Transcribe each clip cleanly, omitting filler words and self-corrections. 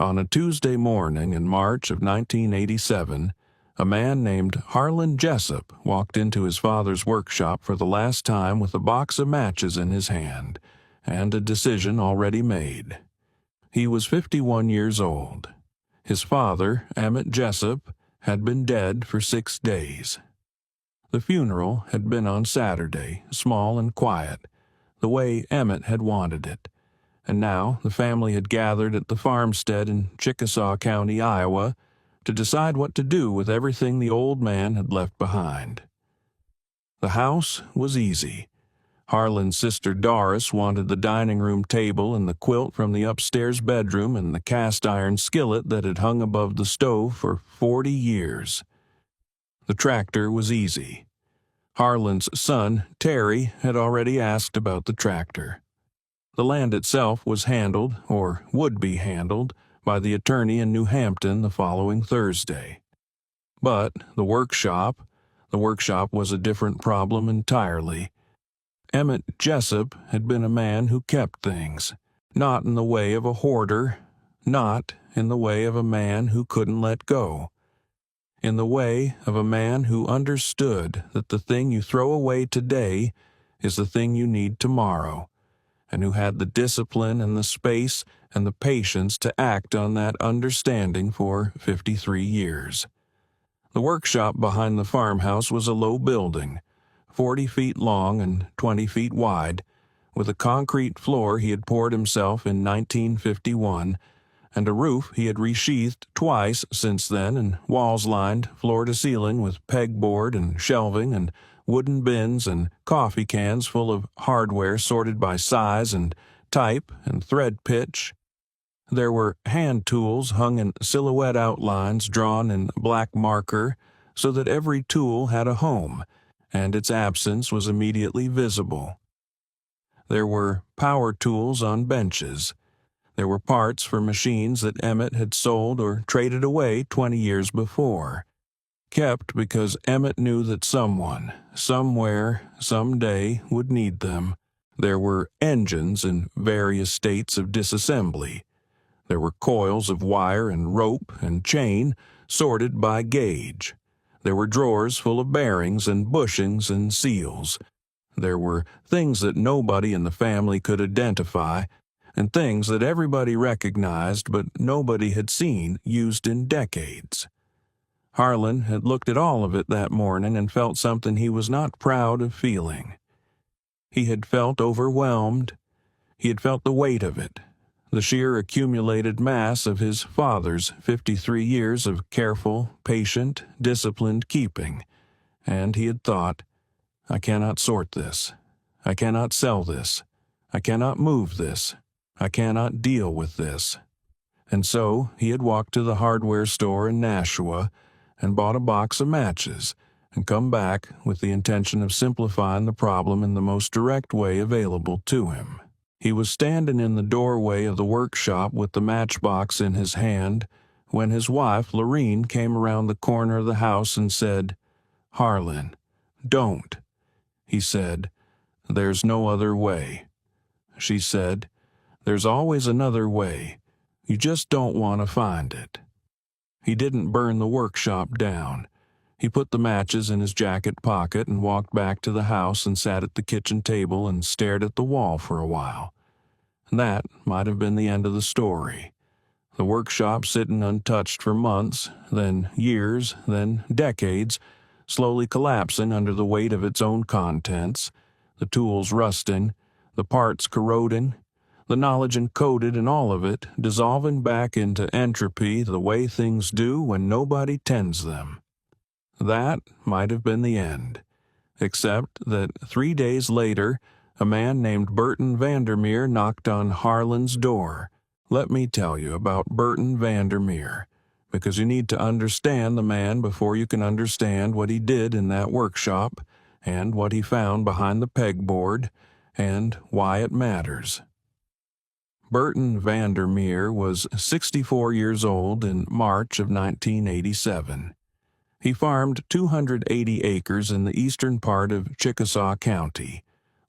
On a Tuesday morning in March of 1987, a man named Harlan Jessup walked into his father's workshop for the last time with a box of matches in his hand and a decision already made. He was 51 years old. His father, Emmett Jessup, had been dead for 6 days. The funeral had been on Saturday, small and quiet, the way Emmett had wanted it, and now the family had gathered at the farmstead in Chickasaw County, Iowa, to decide what to do with everything the old man had left behind. The house was easy. Harlan's sister Doris wanted the dining room table and the quilt from the upstairs bedroom and the cast-iron skillet that had hung above the stove for 40 years. The tractor was easy. Harlan's son, Terry, had already asked about the tractor. The land itself was handled, or would be handled, by the attorney in New Hampton the following Thursday. But the workshop was a different problem entirely. Emmett Jessup had been a man who kept things, not in the way of a hoarder, not in the way of a man who couldn't let go, in the way of a man who understood that the thing you throw away today is the thing you need tomorrow, and who had the discipline and the space and the patience to act on that understanding for 53 years. The workshop behind the farmhouse was a low building, 40 feet long and 20 feet wide, with a concrete floor he had poured himself in 1951, and a roof he had resheathed twice since then, and walls lined floor to ceiling with pegboard and shelving and wooden bins and coffee cans full of hardware sorted by size and type and thread pitch. There were hand tools hung in silhouette outlines drawn in black marker so that every tool had a home, and its absence was immediately visible. There were power tools on benches. There were parts for machines that Emmett had sold or traded away 20 years before, kept because Emmett knew that someone, somewhere, someday would need them. There were engines in various states of disassembly. There were coils of wire and rope and chain sorted by gauge. There were drawers full of bearings and bushings and seals. There were things that nobody in the family could identify, and things that everybody recognized but nobody had seen used in decades. Harlan had looked at all of it that morning and felt something he was not proud of feeling. He had felt overwhelmed. He had felt the weight of it, the sheer accumulated mass of his father's 53 years of careful, patient, disciplined keeping, and he had thought, I cannot sort this. I cannot sell this. I cannot move this. I cannot deal with this. And so he had walked to the hardware store in Nashua and bought a box of matches and come back with the intention of simplifying the problem in the most direct way available to him. He was standing in the doorway of the workshop with the matchbox in his hand when his wife, Lorene, came around the corner of the house and said, Harlan, don't. He said, There's no other way. She said, There's always another way. You just don't want to find it. He didn't burn the workshop down. He put the matches in his jacket pocket and walked back to the house and sat at the kitchen table and stared at the wall for a while. That might have been the end of the story. The workshop sitting untouched for months, then years, then decades, slowly collapsing under the weight of its own contents, the tools rusting, the parts corroding, the knowledge encoded in all of it dissolving back into entropy the way things do when nobody tends them. That might have been the end, except that 3 days later, a man named Burton Vandermeer knocked on Harlan's door. Let me tell you about Burton Vandermeer, because you need to understand the man before you can understand what he did in that workshop, and what he found behind the pegboard, and why it matters. Burton Vandermeer was 64 years old in March of 1987. He farmed 280 acres in the eastern part of Chickasaw County,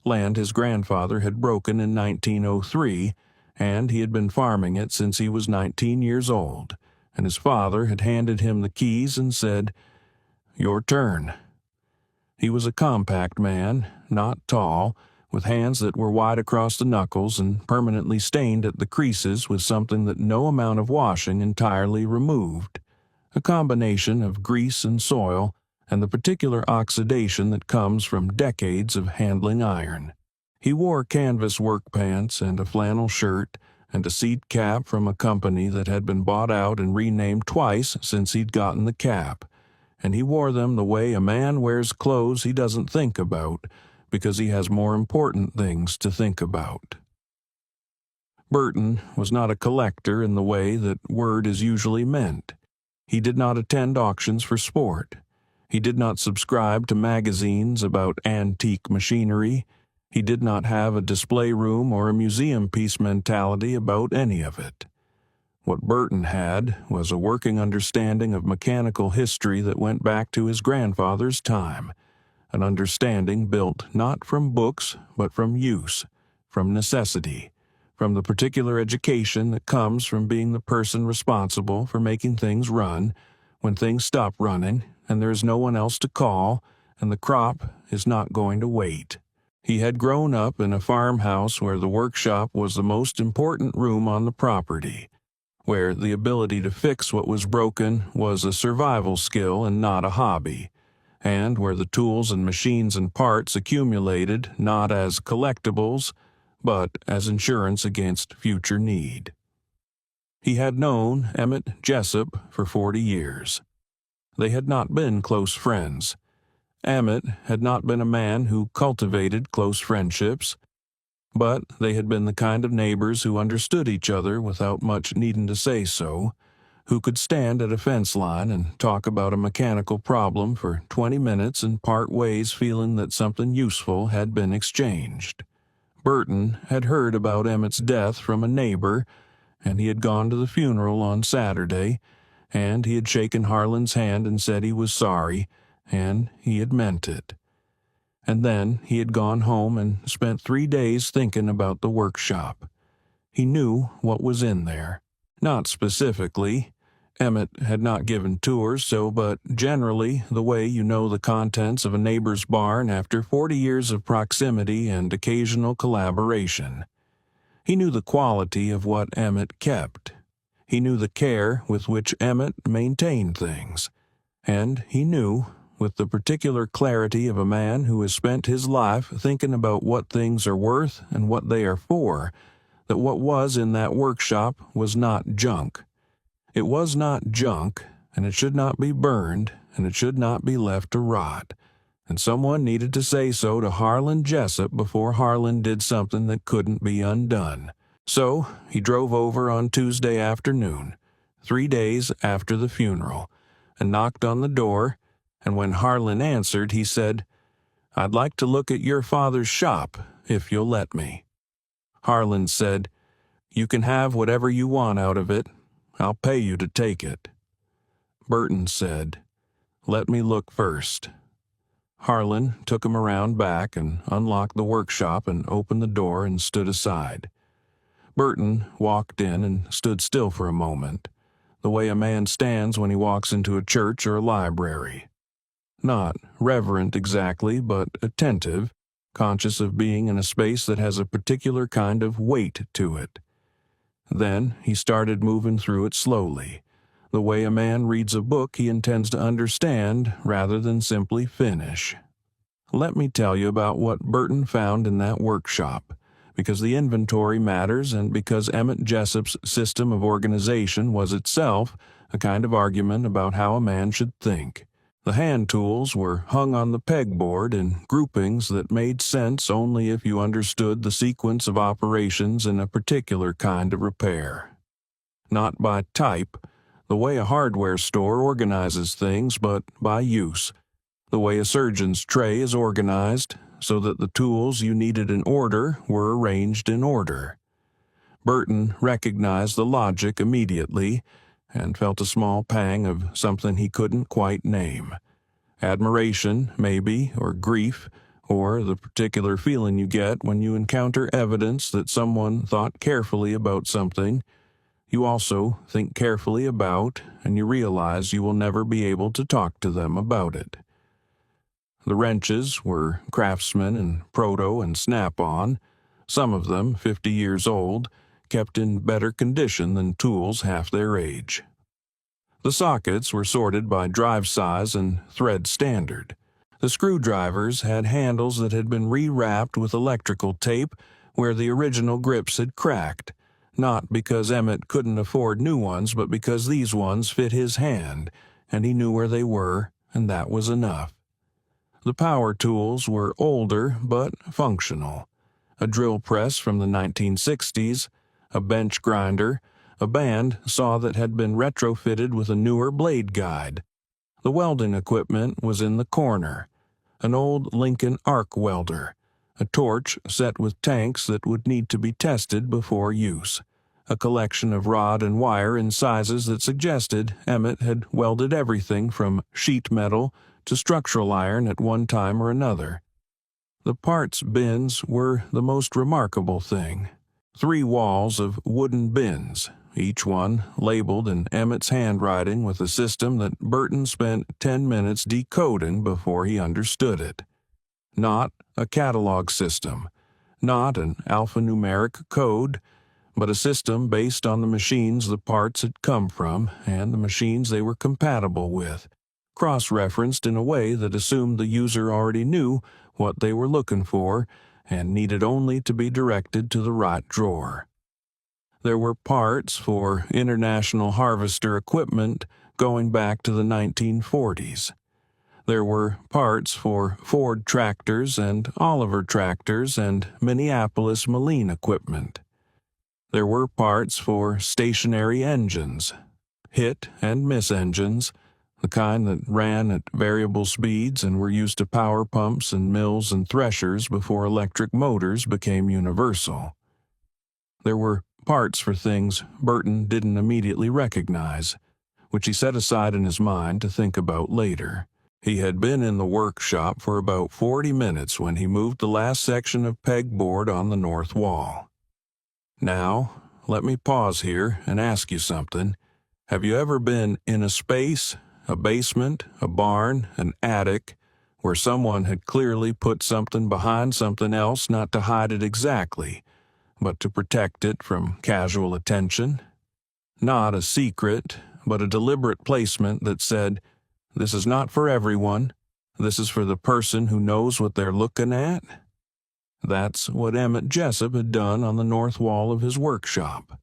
land his grandfather had broken in 1903 and he had been farming it since he was 19 years old, and his father had handed him the keys and said, "Your turn." He was a compact man, not tall, with hands that were wide across the knuckles and permanently stained at the creases with something that no amount of washing entirely removed, a combination of grease and soil and the particular oxidation that comes from decades of handling iron. He wore canvas work pants and a flannel shirt and a seed cap from a company that had been bought out and renamed twice since he'd gotten the cap, and he wore them the way a man wears clothes he doesn't think about because he has more important things to think about. Burton was not a collector in the way that word is usually meant. He did not attend auctions for sport. He did not subscribe to magazines about antique machinery. He did not have a display room or a museum piece mentality about any of it. What Burton had was a working understanding of mechanical history that went back to his grandfather's time, an understanding built not from books but from use, from necessity, from the particular education that comes from being the person responsible for making things run when things stop running and there is no one else to call and the crop is not going to wait. He had grown up in a farmhouse where the workshop was the most important room on the property, where the ability to fix what was broken was a survival skill and not a hobby, and where the tools and machines and parts accumulated not as collectibles, but as insurance against future need. He had known Emmett Jessup for 40 years. They had not been close friends. Emmett had not been a man who cultivated close friendships, but they had been the kind of neighbors who understood each other without much needing to say so, who could stand at a fence line and talk about a mechanical problem for 20 minutes and part ways feeling that something useful had been exchanged. Burton had heard about Emmett's death from a neighbor, and he had gone to the funeral on Saturday, and he had shaken Harlan's hand and said he was sorry, and he had meant it. And then he had gone home and spent 3 days thinking about the workshop. He knew what was in there. Not specifically. Emmett had not given tours, but generally the way you know the contents of a neighbor's barn after 40 years of proximity and occasional collaboration. He knew the quality of what Emmett kept. He knew the care with which Emmett maintained things. And he knew, with the particular clarity of a man who has spent his life thinking about what things are worth and what they are for, that what was in that workshop was not junk. It was not junk, and it should not be burned, and it should not be left to rot. And someone needed to say so to Harlan Jessup before Harlan did something that couldn't be undone. So he drove over on Tuesday afternoon, 3 days after the funeral, and knocked on the door, and when Harlan answered, he said, "I'd like to look at your father's shop, if you'll let me." Harlan said, "You can have whatever you want out of it. I'll pay you to take it." Burton said, "Let me look first." Harlan took him around back and unlocked the workshop and opened the door and stood aside. Burton walked in and stood still for a moment, the way a man stands when he walks into a church or a library. Not reverent exactly, but attentive, conscious of being in a space that has a particular kind of weight to it. Then he started moving through it slowly, the way a man reads a book he intends to understand rather than simply finish. Let me tell you about what Burton found in that workshop, because the inventory matters and because Emmett Jessup's system of organization was itself a kind of argument about how a man should think. The hand tools were hung on the pegboard in groupings that made sense only if you understood the sequence of operations in a particular kind of repair. Not by type, the way a hardware store organizes things, but by use, the way a surgeon's tray is organized, so that the tools you needed in order were arranged in order. Burton recognized the logic immediately and felt a small pang of something he couldn't quite name. Admiration, maybe, or grief, or the particular feeling you get when you encounter evidence that someone thought carefully about something you also think carefully about, and you realize you will never be able to talk to them about it. The wrenches were Craftsman and Proto and Snap-on, some of them 50 years old, kept in better condition than tools half their age. The sockets were sorted by drive size and thread standard. The screwdrivers had handles that had been rewrapped with electrical tape where the original grips had cracked, not because Emmett couldn't afford new ones, but because these ones fit his hand, and he knew where they were, and that was enough. The power tools were older but functional. A drill press from the 1960s, a bench grinder, a band saw that had been retrofitted with a newer blade guide. The welding equipment was in the corner. An old Lincoln arc welder, a torch set with tanks that would need to be tested before use, a collection of rod and wire in sizes that suggested Emmett had welded everything from sheet metal to structural iron at one time or another. The parts bins were the most remarkable thing. 3 walls of wooden bins, each one labeled in Emmett's handwriting with a system that Burton spent 10 minutes decoding before he understood it. Not a catalog system, not an alphanumeric code, but a system based on the machines the parts had come from and the machines they were compatible with, cross-referenced in a way that assumed the user already knew what they were looking for and needed only to be directed to the right drawer. There were parts for International Harvester equipment going back to the 1940s. There were parts for Ford tractors and Oliver tractors and Minneapolis Moline equipment. There were parts for stationary engines, hit and miss engines, the kind that ran at variable speeds and were used to power pumps and mills and threshers before electric motors became universal. There were parts for things Burton didn't immediately recognize, which he set aside in his mind to think about later. He had been in the workshop for about 40 minutes when he moved the last section of pegboard on the north wall. Now, let me pause here and ask you something. Have you ever been in a space, a basement, a barn, an attic, where someone had clearly put something behind something else not to hide it exactly, but to protect it from casual attention? Not a secret, but a deliberate placement that said, "This is not for everyone. This is for the person who knows what they're looking at." That's what Emmett Jessup had done on the north wall of his workshop.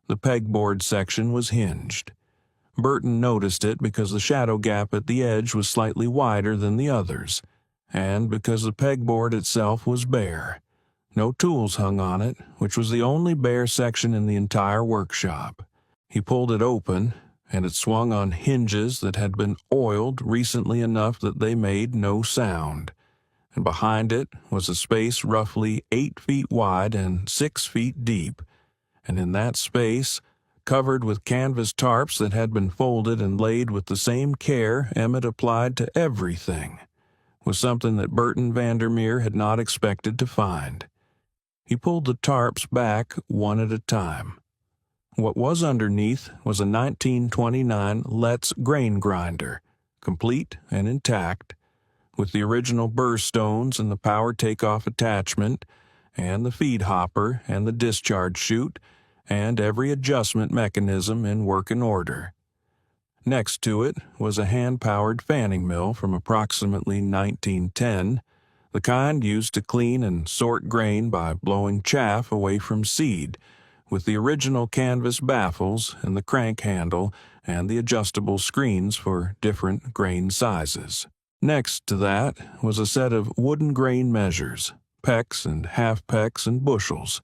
The pegboard section was hinged. Burton noticed it because the shadow gap at the edge was slightly wider than the others, and because the pegboard itself was bare. No tools hung on it, which was the only bare section in the entire workshop. He pulled it open, and it swung on hinges that had been oiled recently enough that they made no sound. And behind it was a space roughly 8 feet wide and 6 feet deep, and in that space, covered with canvas tarps that had been folded and laid with the same care Emmett applied to everything, was something that Burton Vandermeer had not expected to find. He pulled the tarps back one at a time. What was underneath was a 1929 Letts grain grinder, complete and intact, with the original burr stones and the power takeoff attachment, and the feed hopper and the discharge chute, and every adjustment mechanism in working order. Next to it was a hand-powered fanning mill from approximately 1910, the kind used to clean and sort grain by blowing chaff away from seed, with the original canvas baffles and the crank handle and the adjustable screens for different grain sizes. Next to that was a set of wooden grain measures, pecks and half-pecks and bushels,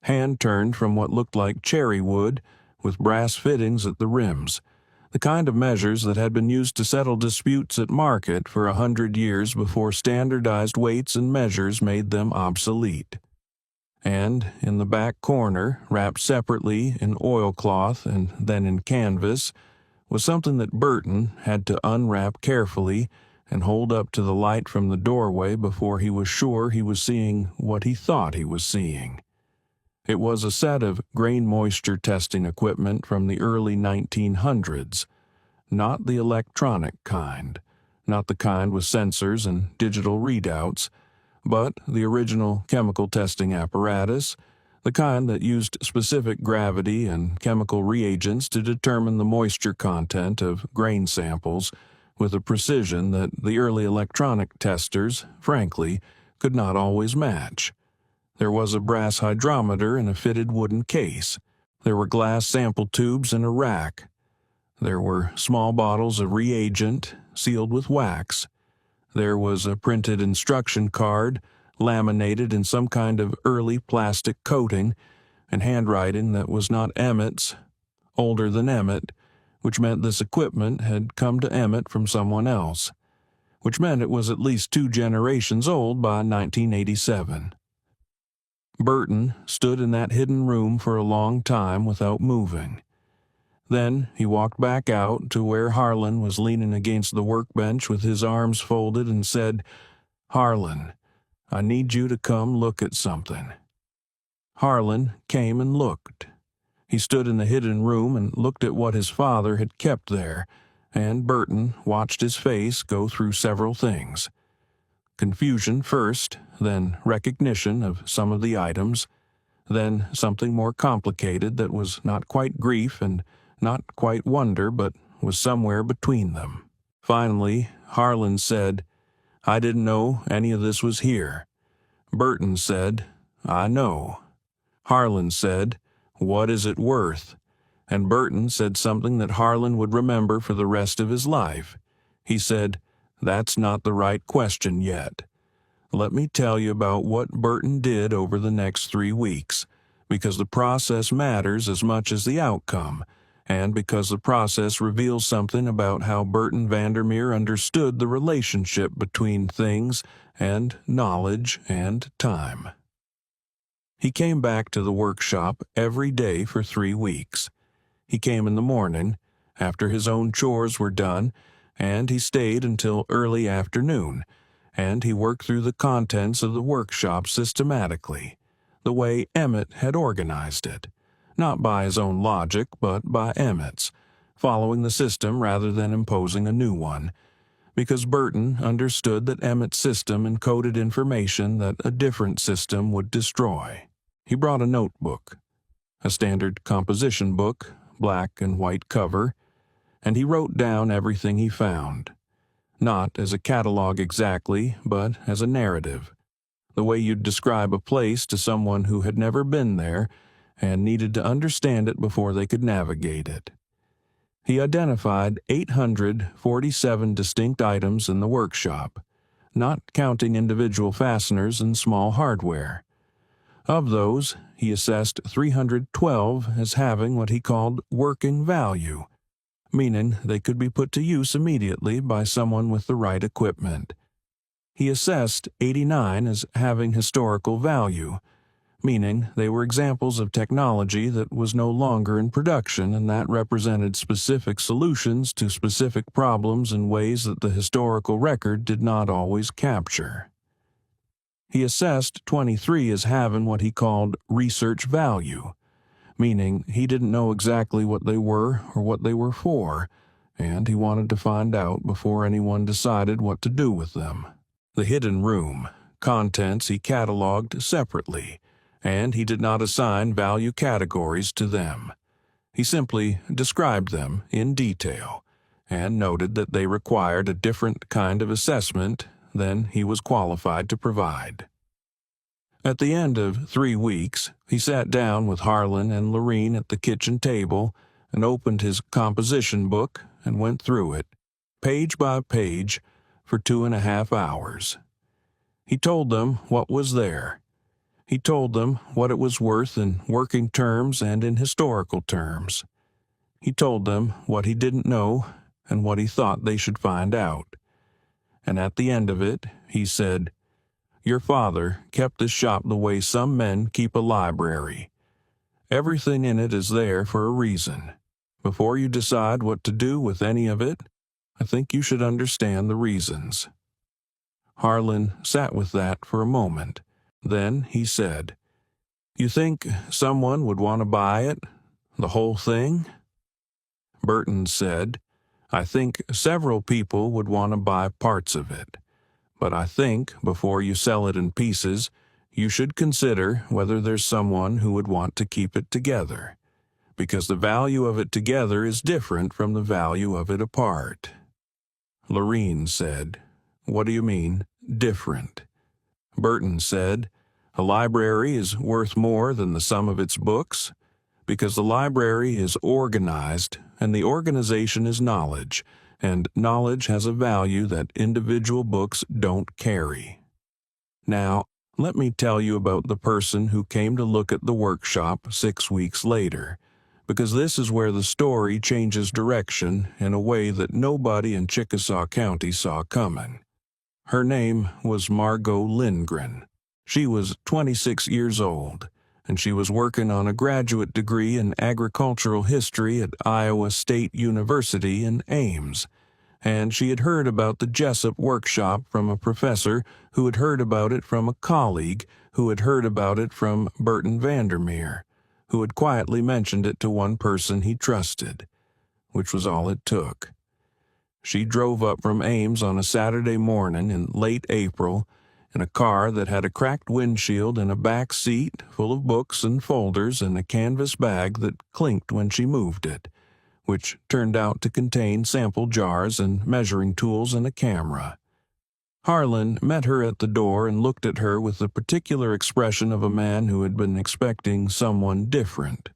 hand-turned from what looked like cherry wood with brass fittings at the rims, the kind of measures that had been used to settle disputes at market for 100 years before standardized weights and measures made them obsolete. And in the back corner, wrapped separately in oilcloth and then in canvas, was something that Burton had to unwrap carefully and hold up to the light from the doorway before he was sure he was seeing what he thought he was seeing. It was a set of grain moisture testing equipment from the early 1900s, not the electronic kind, not the kind with sensors and digital readouts, but the original chemical testing apparatus, the kind that used specific gravity and chemical reagents to determine the moisture content of grain samples with a precision that the early electronic testers, frankly, could not always match. There was a brass hydrometer in a fitted wooden case. There were glass sample tubes in a rack. There were small bottles of reagent sealed with wax. There was a printed instruction card laminated in some kind of early plastic coating and handwriting that was not Emmett's, older than Emmett, which meant this equipment had come to Emmett from someone else, which meant it was at least 2 generations old by 1987. Burton stood in that hidden room for a long time without moving. Then he walked back out to where Harlan was leaning against the workbench with his arms folded and said, "Harlan, I need you to come look at something." Harlan came and looked. He stood in the hidden room and looked at what his father had kept there, and Burton watched his face go through several things. Confusion first, then recognition of some of the items, then something more complicated that was not quite grief and not quite wonder, but was somewhere between them. Finally, Harlan said, "I didn't know any of this was here." Burton said, "I know." Harlan said, "What is it worth?" And Burton said something that Harlan would remember for the rest of his life. He said, "That's not the right question yet. Let me tell you about what Burton did over the next 3 weeks, because the process matters as much as the outcome, and because the process reveals something about how Burton Vandermeer understood the relationship between things and knowledge and time. He came back to the workshop every day for 3 weeks. He came in the morning, after his own chores were done, and he stayed until early afternoon, and he worked through the contents of the workshop systematically, the way Emmett had organized it, not by his own logic, but by Emmett's, following the system rather than imposing a new one, because Burton understood that Emmett's system encoded information that a different system would destroy. He brought a notebook, a standard composition book, black and white cover, and he wrote down everything he found. Not as a catalog exactly, but as a narrative, the way you'd describe a place to someone who had never been there and needed to understand it before they could navigate it. He identified 847 distinct items in the workshop, not counting individual fasteners and small hardware. Of those, he assessed 312 as having what he called working value, meaning they could be put to use immediately by someone with the right equipment. He assessed 89 as having historical value, meaning they were examples of technology that was no longer in production and that represented specific solutions to specific problems in ways that the historical record did not always capture. He assessed 23 as having what he called research value, meaning he didn't know exactly what they were or what they were for, and he wanted to find out before anyone decided what to do with them. The hidden room, contents he cataloged separately, and he did not assign value categories to them. He simply described them in detail, and noted that they required a different kind of assessment than he was qualified to provide. At the end of 3 weeks, he sat down with Harlan and Lorene at the kitchen table and opened his composition book and went through it, page by page, for 2.5 hours. He told them what was there. He told them what it was worth in working terms and in historical terms. He told them what he didn't know and what he thought they should find out. And at the end of it, he said, "Your father kept this shop the way some men keep a library. Everything in it is there for a reason. Before you decide what to do with any of it, I think you should understand the reasons." Harlan sat with that for a moment. Then he said, "You think someone would want to buy it? The whole thing?" Burton said, "I think several people would want to buy parts of it. But I think, before you sell it in pieces, you should consider whether there's someone who would want to keep it together, because the value of it together is different from the value of it apart." Lorene said, "What do you mean, different?" Burton said, "A library is worth more than the sum of its books, because the library is organized, and the organization is knowledge, and knowledge has a value that individual books don't carry." Now, let me tell you about the person who came to look at the workshop 6 weeks later, because this is where the story changes direction in a way that nobody in Chickasaw County saw coming. Her name was Margot Lindgren. She was 26 years old, and she was working on a graduate degree in agricultural history at Iowa State University in Ames, and she had heard about the Jessup workshop from a professor who had heard about it from a colleague who had heard about it from Burton Vandermeer, who had quietly mentioned it to one person he trusted, which was all it took. She drove up from Ames on a Saturday morning in late April in a car that had a cracked windshield and a back seat full of books and folders and a canvas bag that clinked when she moved it, which turned out to contain sample jars and measuring tools and a camera. Harlan met her at the door and looked at her with the particular expression of a man who had been expecting someone different.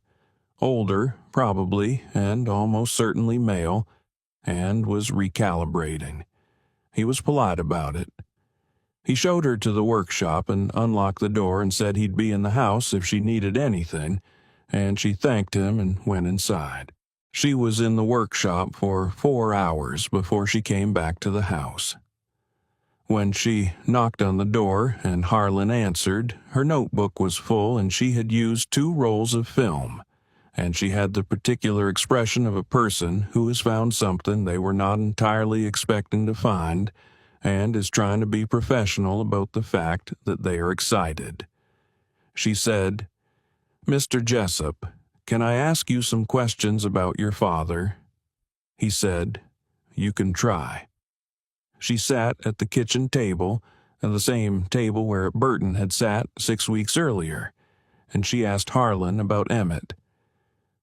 Older, probably, and almost certainly male, and was recalibrating. He was polite about it. He showed her to the workshop and unlocked the door and said he'd be in the house if she needed anything, and she thanked him and went inside. She was in the workshop for 4 hours before she came back to the house. When she knocked on the door and Harlan answered, her notebook was full and she had used 2 rolls of film, and she had the particular expression of a person who has found something they were not entirely expecting to find and is trying to be professional about the fact that they are excited. She said, "Mr. Jessup, can I ask you some questions about your father?" He said, "You can try." She sat at the kitchen table, at the same table where Burton had sat 6 weeks earlier, and she asked Harlan about Emmett.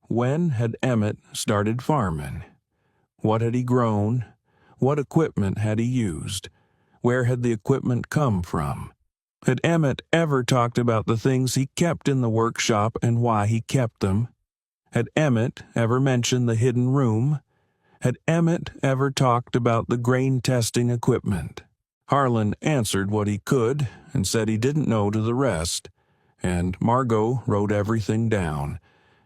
When had Emmett started farming? What had he grown? What equipment had he used? Where had the equipment come from? Had Emmett ever talked about the things he kept in the workshop and why he kept them? Had Emmett ever mentioned the hidden room? Had Emmett ever talked about the grain testing equipment? Harlan answered what he could and said he didn't know to the rest, and Margot wrote everything down,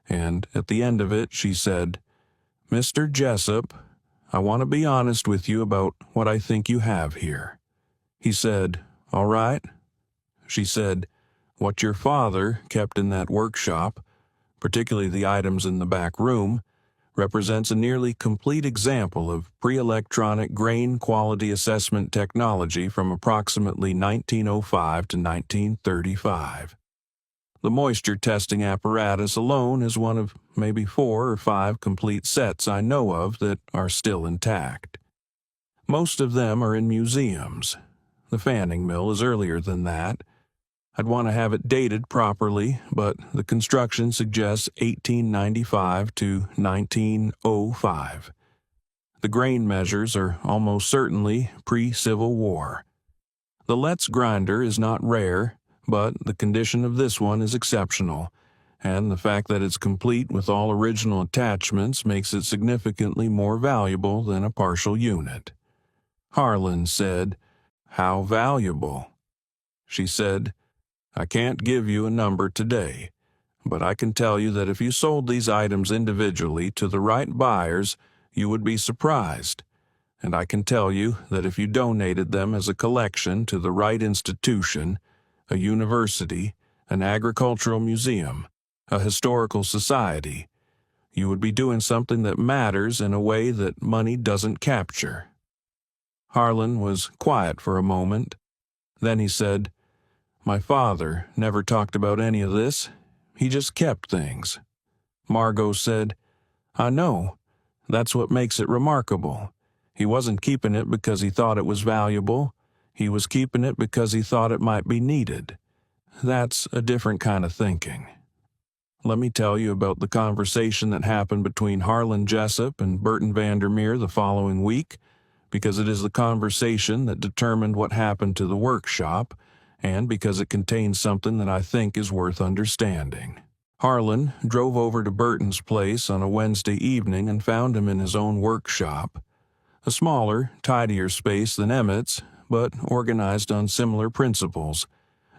and at the end of it she said, "Mr. Jessup, I want to be honest with you about what I think you have here." He said, "All right." She said, "What your father kept in that workshop, particularly the items in the back room, represents a nearly complete example of pre-electronic grain quality assessment technology from approximately 1905 to 1935. The moisture testing apparatus alone is one of maybe 4 or 5 complete sets I know of that are still intact. Most of them are in museums. The fanning mill is earlier than that. I'd want to have it dated properly, but the construction suggests 1895 to 1905. The grain measures are almost certainly pre-Civil War. The Let's grinder is not rare, but the condition of this one is exceptional, and the fact that it's complete with all original attachments makes it significantly more valuable than a partial unit. Harlan said, "How valuable?" She said, "I can't give you a number today, but I can tell you that if you sold these items individually to the right buyers, you would be surprised. And I can tell you that if you donated them as a collection to the right institution, a university, an agricultural museum, a historical society, You would be doing something that matters in a way that money doesn't capture." Harlan was quiet for a moment. Then he said, "My father never talked about any of this. He just kept things." Margot said, "I know. That's what makes it remarkable. He wasn't keeping it because he thought it was valuable. He was keeping it because he thought it might be needed. That's a different kind of thinking." Let me tell you about the conversation that happened between Harlan Jessup and Burton Vandermeer the following week, because it is the conversation that determined what happened to the workshop, and because it contains something that I think is worth understanding. Harlan drove over to Burton's place on a Wednesday evening and found him in his own workshop, a smaller, tidier space than Emmett's, but organized on similar principles,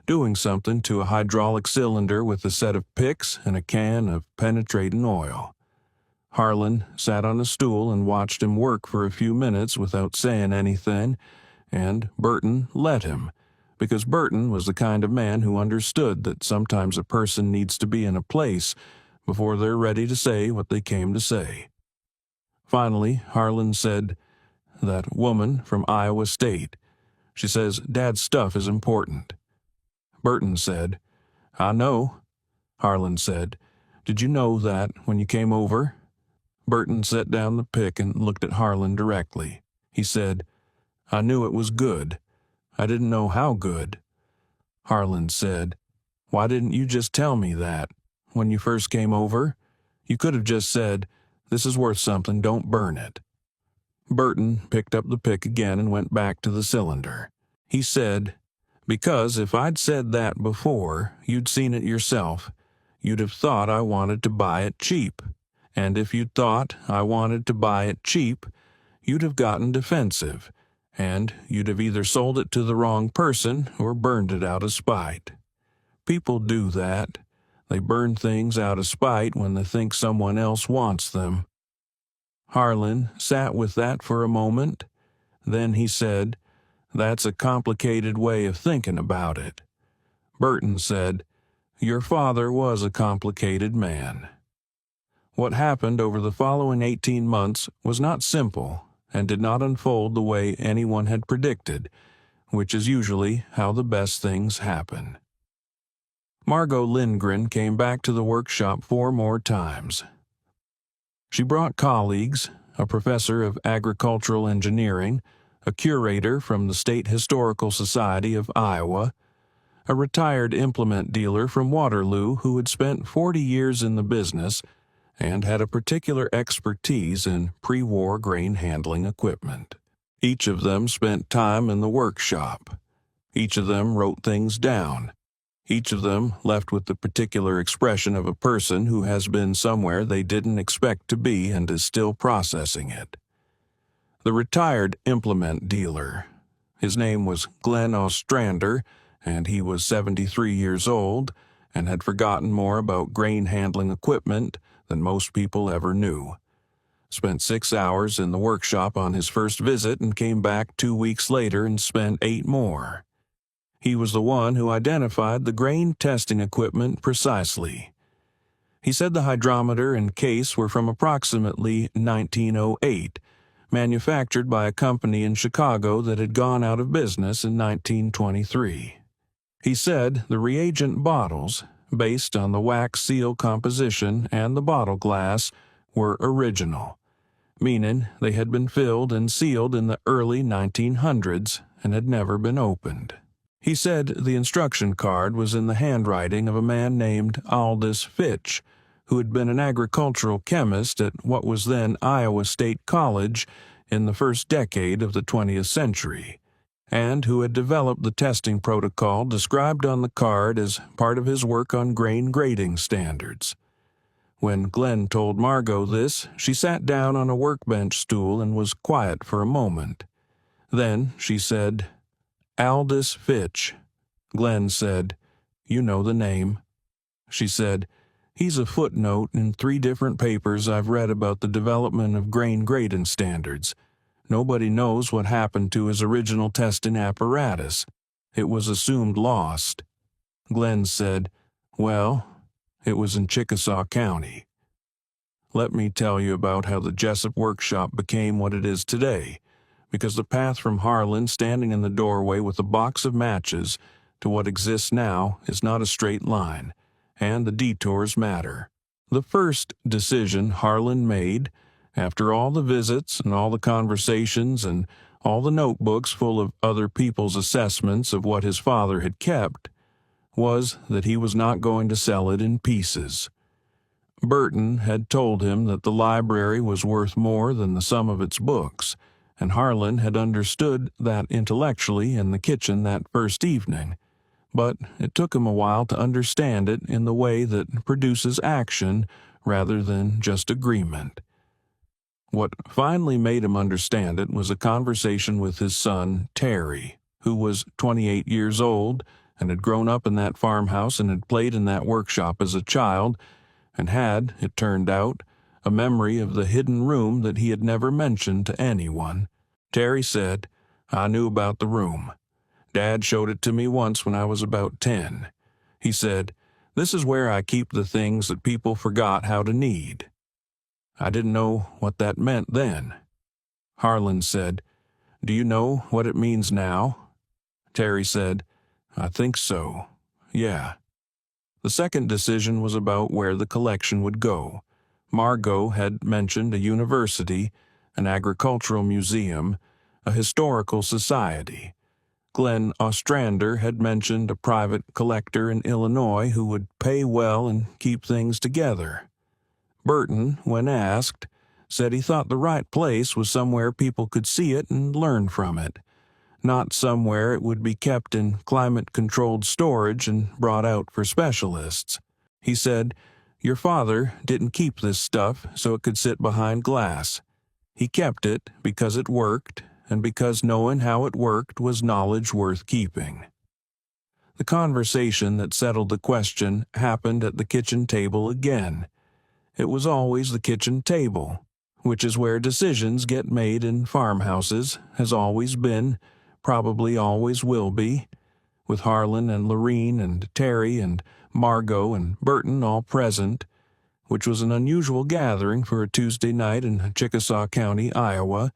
doing something to a hydraulic cylinder with a set of picks and a can of penetrating oil. Harlan sat on a stool and watched him work for a few minutes without saying anything, and Burton let him, because Burton was the kind of man who understood that sometimes a person needs to be in a place before they're ready to say what they came to say. Finally, Harlan said, "That woman from Iowa State. She says Dad's stuff is important." Burton said, "I know." Harlan said, "Did you know that when you came over?" Burton set down the pick and looked at Harlan directly. He said, "I knew it was good. I didn't know how good." Harlan said, "Why didn't you just tell me that when you first came over? You could have just said, 'This is worth something, don't burn it.'" Burton picked up the pick again and went back to the cylinder. He said, "Because if I'd said that before, you'd seen it yourself. You'd have thought I wanted to buy it cheap. And if you'd thought I wanted to buy it cheap, you'd have gotten defensive, and you'd have either sold it to the wrong person or burned it out of spite. People do that. They burn things out of spite when they think someone else wants them." Harlan sat with that for a moment. Then he said, "That's a complicated way of thinking about it." Burton said, "Your father was a complicated man." What happened over the following 18 months was not simple and did not unfold the way anyone had predicted, which is usually how the best things happen. Margot Lindgren came back to the workshop 4 more times. She brought colleagues, a professor of agricultural engineering, a curator from the State Historical Society of Iowa, a retired implement dealer from Waterloo who had spent 40 years in the business and had a particular expertise in pre-war grain handling equipment. Each of them spent time in the workshop. Each of them wrote things down. Each of them left with the particular expression of a person who has been somewhere they didn't expect to be and is still processing it. The retired implement dealer. His name was Glenn Ostrander, and he was 73 years old and had forgotten more about grain handling equipment than most people ever knew. Spent 6 hours in the workshop on his first visit and came back 2 weeks later and spent 8 more. He was the one who identified the grain testing equipment precisely. He said the hydrometer and case were from approximately 1908, manufactured by a company in Chicago that had gone out of business in 1923. He said the reagent bottles, based on the wax seal composition and the bottle glass, were original, meaning they had been filled and sealed in the early 1900s and had never been opened. He said the instruction card was in the handwriting of a man named Aldous Fitch, who had been an agricultural chemist at what was then Iowa State College in the first decade of the 20th century, and who had developed the testing protocol described on the card as part of his work on grain grading standards. When Glenn told Margot this, she sat down on a workbench stool and was quiet for a moment. Then she said, "Aldous Fitch." Glenn said, "You know the name." She said, "He's a footnote in 3 different papers I've read about the development of grain grading standards. Nobody knows what happened to his original testing apparatus. It was assumed lost." Glenn said, "Well, it was in Chickasaw County." Let me tell you about how the Jessup workshop became what it is today, because the path from Harlan standing in the doorway with a box of matches to what exists now is not a straight line, and the detours matter. The first decision Harlan made, after all the visits and all the conversations and all the notebooks full of other people's assessments of what his father had kept, was that he was not going to sell it in pieces. Burton had told him that the library was worth more than the sum of its books, and Harlan had understood that intellectually in the kitchen that first evening, but it took him a while to understand it in the way that produces action rather than just agreement. What finally made him understand it was a conversation with his son, Terry, who was 28 years old and had grown up in that farmhouse and had played in that workshop as a child, and had, it turned out, a memory of the hidden room that he had never mentioned to anyone. Terry said, "I knew about the room. Dad showed it to me once when I was about 10. He said, 'This is where I keep the things that people forgot how to need.' I didn't know what that meant then." Harlan said, "Do you know what it means now?" Terry said, "I think so. Yeah." The second decision was about where the collection would go. Margot had mentioned a university, an agricultural museum, a historical society. Glenn Ostrander had mentioned a private collector in Illinois who would pay well and keep things together. Burton, when asked, said he thought the right place was somewhere people could see it and learn from it, not somewhere it would be kept in climate-controlled storage and brought out for specialists. He said, "Your father didn't keep this stuff so it could sit behind glass. He kept it because it worked, and because knowing how it worked was knowledge worth keeping." The conversation that settled the question happened at the kitchen table again. It was always the kitchen table, which is where decisions get made in farmhouses, has always been, probably always will be, with Harlan and Lorene and Terry and Margot and Burton all present, which was an unusual gathering for a Tuesday night in Chickasaw County, Iowa.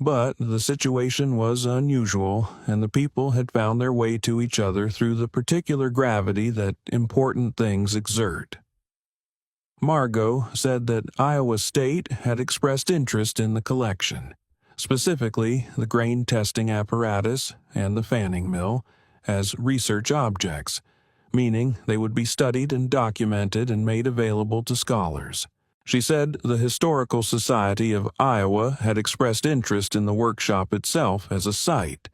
But the situation was unusual, and the people had found their way to each other through the particular gravity that important things exert. Margot said that Iowa State had expressed interest in the collection, specifically the grain testing apparatus and the fanning mill, as research objects, meaning they would be studied and documented and made available to scholars. She said the Historical Society of Iowa had expressed interest in the workshop itself as a site,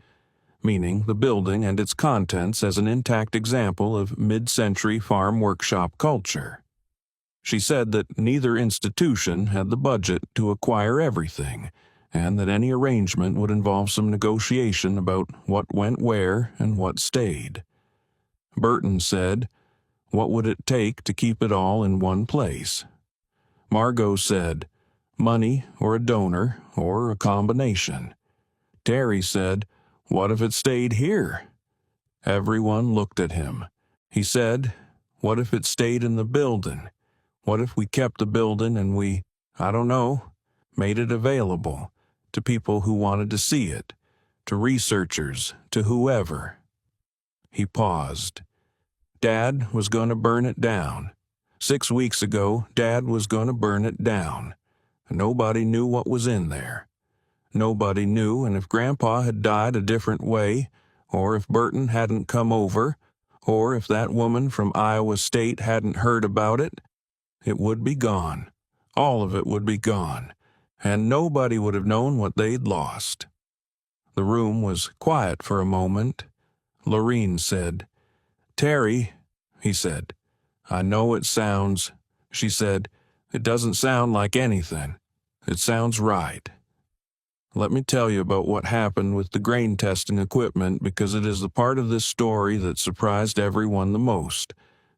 meaning the building and its contents as an intact example of mid-century farm workshop culture. She said that neither institution had the budget to acquire everything, and that any arrangement would involve some negotiation about what went where and what stayed. Burton said, "What would it take to keep it all in one place?" Margot said, "Money or a donor or a combination." Terry said, "What if it stayed here?" Everyone looked at him. He said, "What if it stayed in the building? What if we kept the building and we, I don't know, made it available to people who wanted to see it, to researchers, to whoever?" He paused. Dad was going to burn it down. 6 weeks ago, Dad was going to burn it down. Nobody knew what was in there. Nobody knew, and if Grandpa had died a different way, or if Burton hadn't come over, or if that woman from Iowa State hadn't heard about it, it would be gone. All of it would be gone, and nobody would have known what they'd lost. The room was quiet for a moment. Lorene said, "Terry," he said, "I know it sounds," she said, "it doesn't sound like anything. It sounds right. Let me tell you about what happened with the grain testing equipment because it is the part of this story that surprised everyone the most,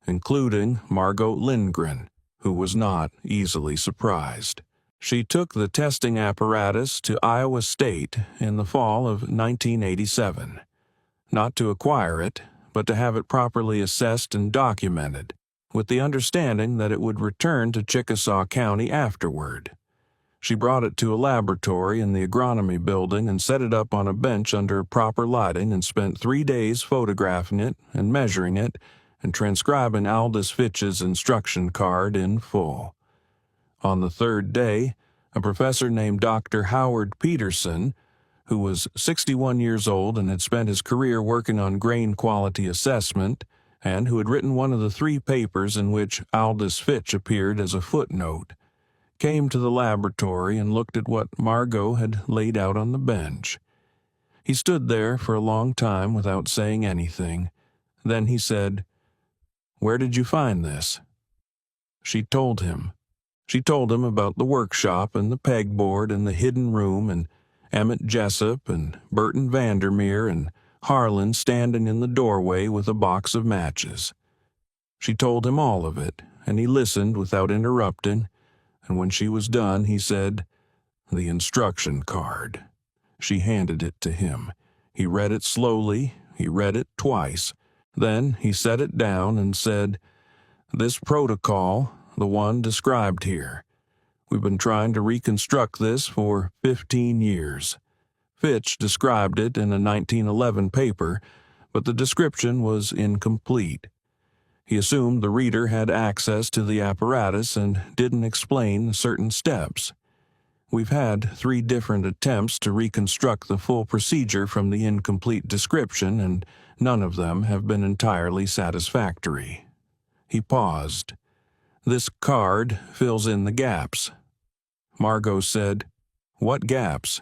including Margot Lindgren, who was not easily surprised. She took the testing apparatus to Iowa State in the fall of 1987, not to acquire it, but to have it properly assessed and documented. with the understanding that it would return to Chickasaw County afterward. She brought it to a laboratory in the agronomy building and set it up on a bench under proper lighting and spent 3 days photographing it and measuring it and transcribing Aldous Fitch's instruction card in full. On the 3rd day, a professor named Dr. Howard Peterson, who was 61 years old and had spent his career working on grain quality assessment, and who had written one of the 3 papers in which Aldous Fitch appeared as a footnote, came to the laboratory and looked at what Margot had laid out on the bench. He stood there for a long time without saying anything. Then he said, "Where did you find this?" She told him. She told him about the workshop and the pegboard and the hidden room and Emmett Jessup and Burton Vandermeer and Harlan standing in the doorway with a box of matches. She told him all of it, and he listened without interrupting, and when she was done, he said, "The instruction card." She handed it to him. He read it slowly. He read it twice. Then he set it down and said, "This protocol, the one described here. We've been trying to reconstruct this for 15 years. Fitch described it in a 1911 paper, but the description was incomplete. He assumed the reader had access to the apparatus and didn't explain certain steps. We've had 3 different attempts to reconstruct the full procedure from the incomplete description, and none of them have been entirely satisfactory." He paused. "This card fills in the gaps." Margot said, "What gaps?"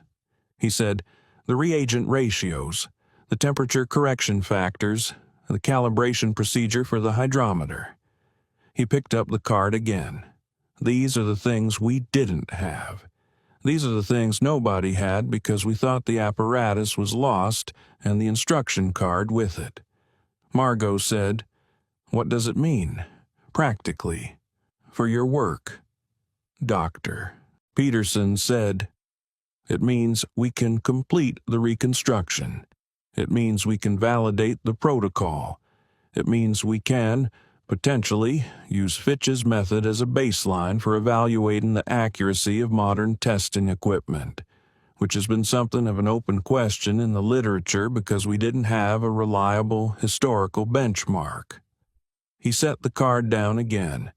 He said, "The reagent ratios, the temperature correction factors, the calibration procedure for the hydrometer." He picked up the card again. "These are the things we didn't have. These are the things nobody had because we thought the apparatus was lost and the instruction card with it." Margot said, "What does it mean, practically, for your work?" Dr. Peterson said, "It means we can complete the reconstruction. It means we can validate the protocol. It means we can, potentially, use Fitch's method as a baseline for evaluating the accuracy of modern testing equipment, which has been something of an open question in the literature because we didn't have a reliable historical benchmark." He set the card down again.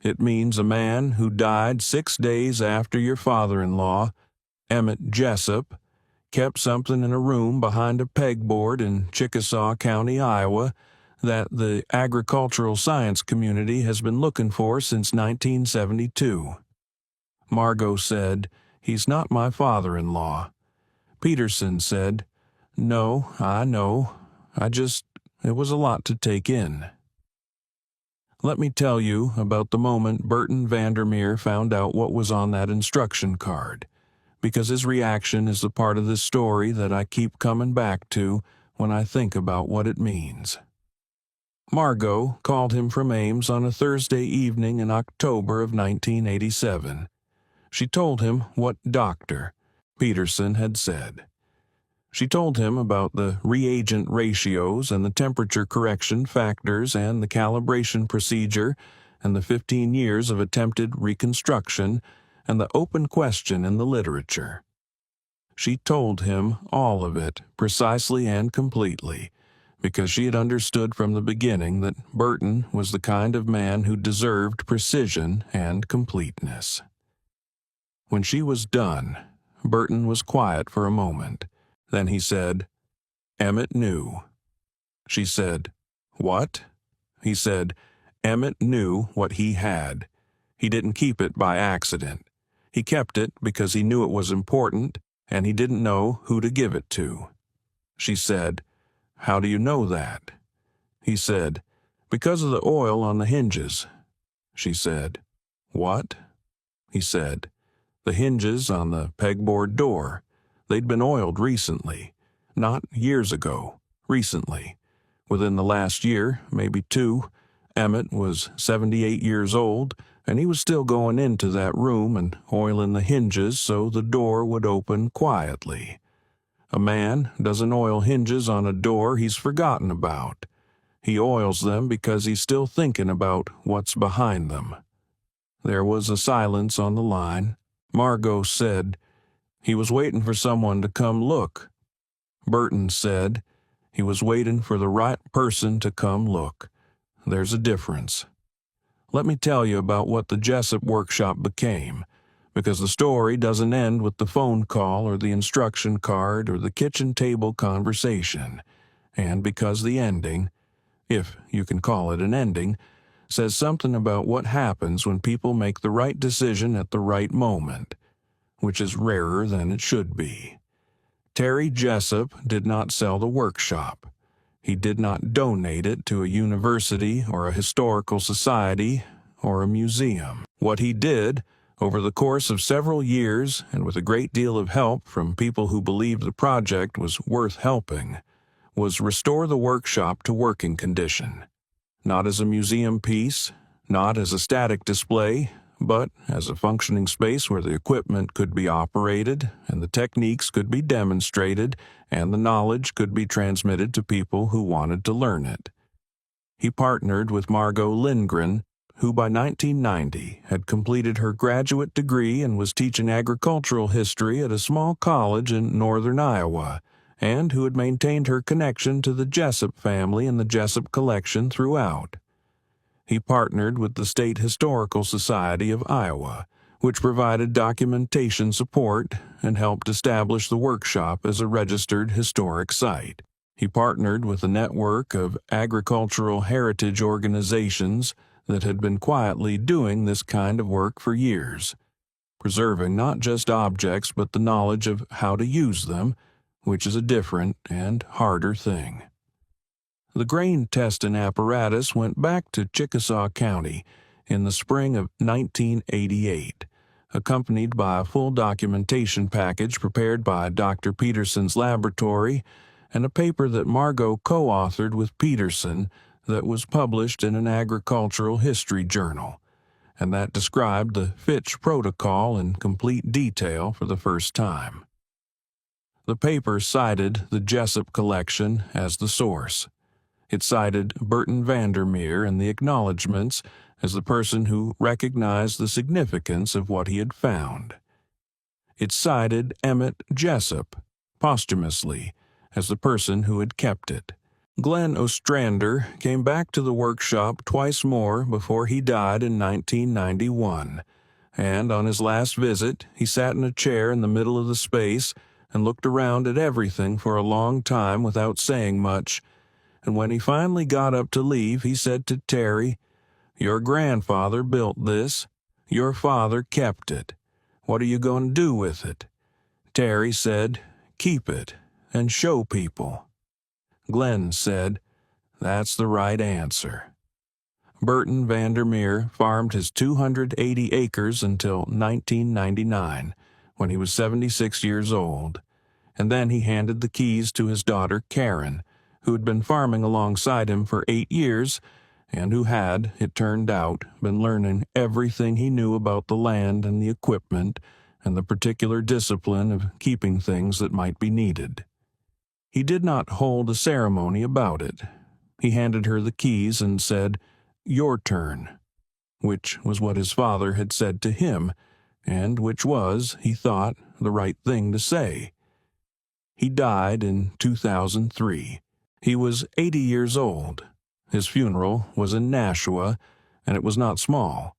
"It means a man who died 6 days after your father-in-law, Emmett Jessup, kept something in a room behind a pegboard in Chickasaw County, Iowa, that the agricultural science community has been looking for since 1972. Margot said, "He's not my father-in-law." Peterson said, "No, I know. It was a lot to take in." Let me tell you about the moment Burton Vandermeer found out what was on that instruction card, because his reaction is the part of this story that I keep coming back to when I think about what it means. Margot called him from Ames on a Thursday evening in October of 1987. She told him what Dr. Peterson had said. She told him about the reagent ratios and the temperature correction factors and the calibration procedure and the 15 years of attempted reconstruction and the open question in the literature. She told him all of it precisely and completely, because she had understood from the beginning that Burton was the kind of man who deserved precision and completeness. When she was done, Burton was quiet for a moment. Then he said, "Emmett knew." She said, "What?" He said, "Emmett knew what he had. He didn't keep it by accident. He kept it because he knew it was important, and he didn't know who to give it to." She said, "How do you know that?" He said, "Because of the oil on the hinges." She said, "What?" He said, "The hinges on the pegboard door. They'd been oiled recently. Not years ago. Recently. Within the last year, maybe 2, Emmett was 78 years old, and he was still going into that room and oiling the hinges so the door would open quietly. A man doesn't oil hinges on a door he's forgotten about. He oils them because he's still thinking about what's behind them. There was a silence on the line. Margot said, "He was waiting for someone to come look." Burton said, "He was waiting for the right person to come look." There's a difference. Let me tell you about what the Jessup workshop became, because the story doesn't end with the phone call or the instruction card or the kitchen table conversation, and because the ending, if you can call it an ending, says something about what happens when people make the right decision at the right moment, which is rarer than it should be. Terry Jessup did not sell the workshop. He did not donate it to a university or a historical society or a museum. What he did, over the course of several years and with a great deal of help from people who believed the project was worth helping, was restore the workshop to working condition. Not as a museum piece, not as a static display, but as a functioning space where the equipment could be operated and the techniques could be demonstrated and the knowledge could be transmitted to people who wanted to learn it. He partnered with Margot Lindgren, who by 1990 had completed her graduate degree and was teaching agricultural history at a small college in northern Iowa, and who had maintained her connection to the Jessup family and the Jessup collection throughout. He partnered with the State Historical Society of Iowa, which provided documentation support and helped establish the workshop as a registered historic site. He partnered with a network of agricultural heritage organizations that had been quietly doing this kind of work for years, preserving not just objects but the knowledge of how to use them, which is a different and harder thing. The grain testing apparatus went back to Chickasaw County in the spring of 1988, accompanied by a full documentation package prepared by Dr. Peterson's laboratory and a paper that Margot co-authored with Peterson that was published in an agricultural history journal, and that described the Fitch Protocol in complete detail for the first time. The paper cited the Jessup collection as the source. It cited Burton Vandermeer in the acknowledgments as the person who recognized the significance of what he had found. It cited Emmett Jessup, posthumously, as the person who had kept it. Glenn Ostrander came back to the workshop twice more before he died in 1991, and on his last visit he sat in a chair in the middle of the space and looked around at everything for a long time without saying much, and when he finally got up to leave, he said to Terry, "Your grandfather built this. Your father kept it. What are you going to do with it?" Terry said, "Keep it and show people." Glenn said, "That's the right answer." Burton Vandermeer farmed his 280 acres until 1999, when he was 76 years old, and then he handed the keys to his daughter Karen, who had been farming alongside him for 8 years, and who had, it turned out, been learning everything he knew about the land and the equipment and the particular discipline of keeping things that might be needed. He did not hold a ceremony about it. He handed her the keys and said, "Your turn," which was what his father had said to him, and which was, he thought, the right thing to say. He died in 2003. He was 80 years old. His funeral was in Nashua, and it was not small.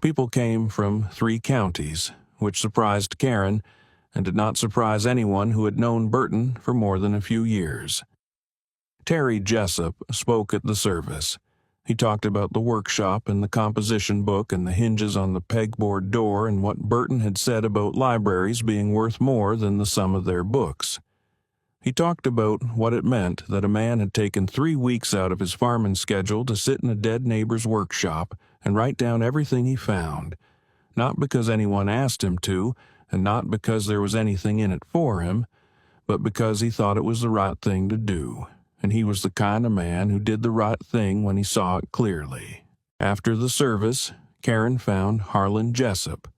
People came from 3 counties, which surprised Karen, and did not surprise anyone who had known Burton for more than a few years. Terry Jessup spoke at the service. He talked about the workshop and the composition book and the hinges on the pegboard door and what Burton had said about libraries being worth more than the sum of their books. He talked about what it meant that a man had taken 3 weeks out of his farming schedule to sit in a dead neighbor's workshop and write down everything he found, not because anyone asked him to, and not because there was anything in it for him, but because he thought it was the right thing to do, and he was the kind of man who did the right thing when he saw it clearly. After the service, Karen found Harlan Jessup,